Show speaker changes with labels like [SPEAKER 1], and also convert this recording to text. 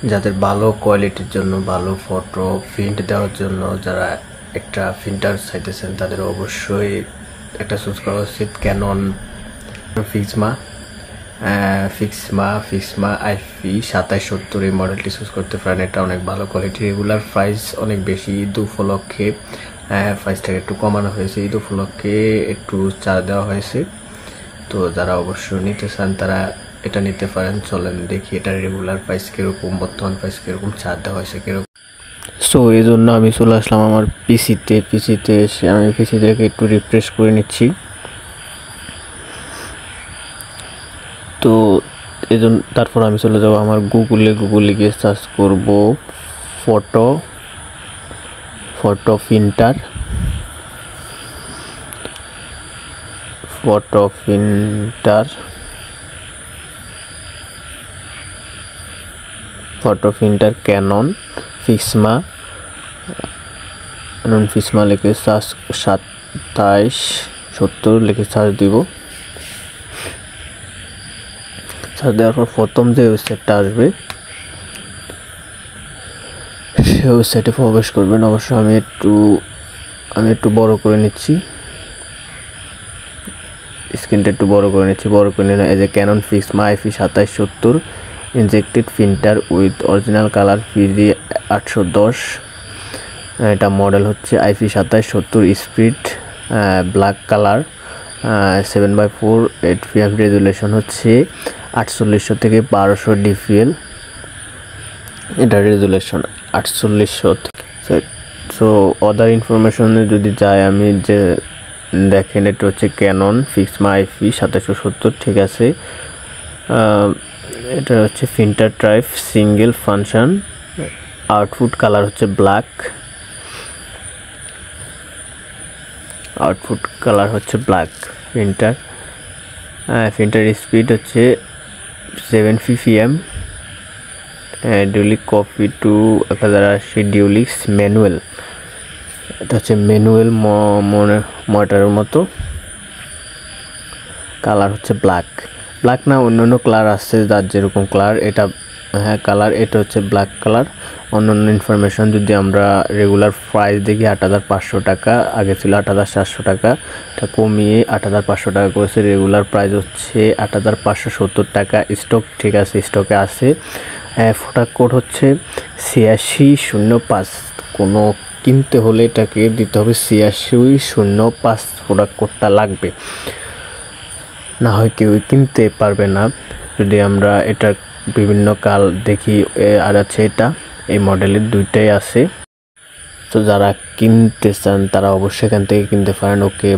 [SPEAKER 1] যাদের ভালো কোয়ালিটির জন্য ভালো ফটো প্রিন্ট দেওয়ার জন্য যারা একটা প্রিন্টার চাইতেছেন তাদের অবশ্যই একটা চুজ করা উচিত ক্যানন ফিক্সমা আইপি 2770 এই মডেলটি চুজ করতে পারেন। এটা অনেক ভালো কোয়ালিটি, রেগুলার প্রাইস অনেক বেশি। ঈদ উপলক্ষে প্রাইসটাকে একটু কমানো হয়েছে, ঈদ উপলক্ষে একটু ছাড় দেওয়া হয়েছে। তো যারা অবশ্যই নিতে চান তারা এটা নিতে পারেন। চলেন দেখি এটা রেগুলার প্রাইস কীরকম, বর্তমান প্রাইস কীরকম, ছাড় দেওয়া হয়েছে কীরকম। সো এই জন্য আমি চলে আসলাম আমার পিসিতে এসে আমি পিসি থেকে একটু রিফ্রেশ করে নিচ্ছি। তো এই জন্য তারপর আমি চলে যাব আমার গুগলে গিয়ে সার্চ করব ফটো প্রিন্টার। ক্যানন ফিক্সমা লিখে সার্চ 2770 লিখে সার্চ দিব। সার্চ দেওয়ার পর প্রথম যে ওয়েবসাইটটা আসবে সেই ওয়েবসাইটে প্রবেশ করবেন। অবশ্যই আমি একটু বড় করে নিচ্ছি, স্ক্রিনটা একটু বড় করে নিলাম। এই যে Canon Pixma IP 2770 injected printer with original colour PG 810। এটা মডেল হচ্ছে IP 2770 speed black colour 7/4 8pm resolution হচ্ছে 4800 থেকে 1200 ডিপিএল। এটা রেজুলেশন 4800। সো আদার ইনফরমেশনে যদি যাই আমি যে দেখেন এটা হচ্ছে ক্যানন ফিক্সমা আইপি 2770, ঠিক আছে। এটা হচ্ছে printer type single function, output colour হচ্ছে ব্ল্যাক, প্রিন্টার স্পিড হচ্ছে 7 ppm, ডিউলিক কপি টু 1080 ডিউলিক্স ম্যানুয়াল। এটা হচ্ছে ম্যানুয়াল মনিটরের মতো। কালার হচ্ছে ব্ল্যাক না, অন্য কালার আছে যার যেরকম কালার। এটা কালার, এটা হচ্ছে ব্ল্যাক কালার। অন্যান্য ইনফরমেশন যদি আমরা রেগুলার প্রাইস দেখি 8500 টাকা, আগে ছিল 8700 টাকা, এটা কমিয়ে 8500 টাকা করেছে। রেগুলার প্রাইস হচ্ছে 8570 টাকা। স্টক ঠিক আছে, স্টকে আছে। প্রোডাক্ট কোড হচ্ছে 8605। কোনো কিনতে হলে এটাকে দিতে হবে 8605, প্রোডাক্ট কোডটা লাগবে, না হয় কেউ কিনতে পারবে না। যদি আমরা এটা বিভিন্ন কাল দেখি আর আছে, এটা এই মডেলের দুইটাই আছে। তো যারা কিনতে চান তারা অবশ্যই এখান থেকে কিনতে পারেন। ওকে।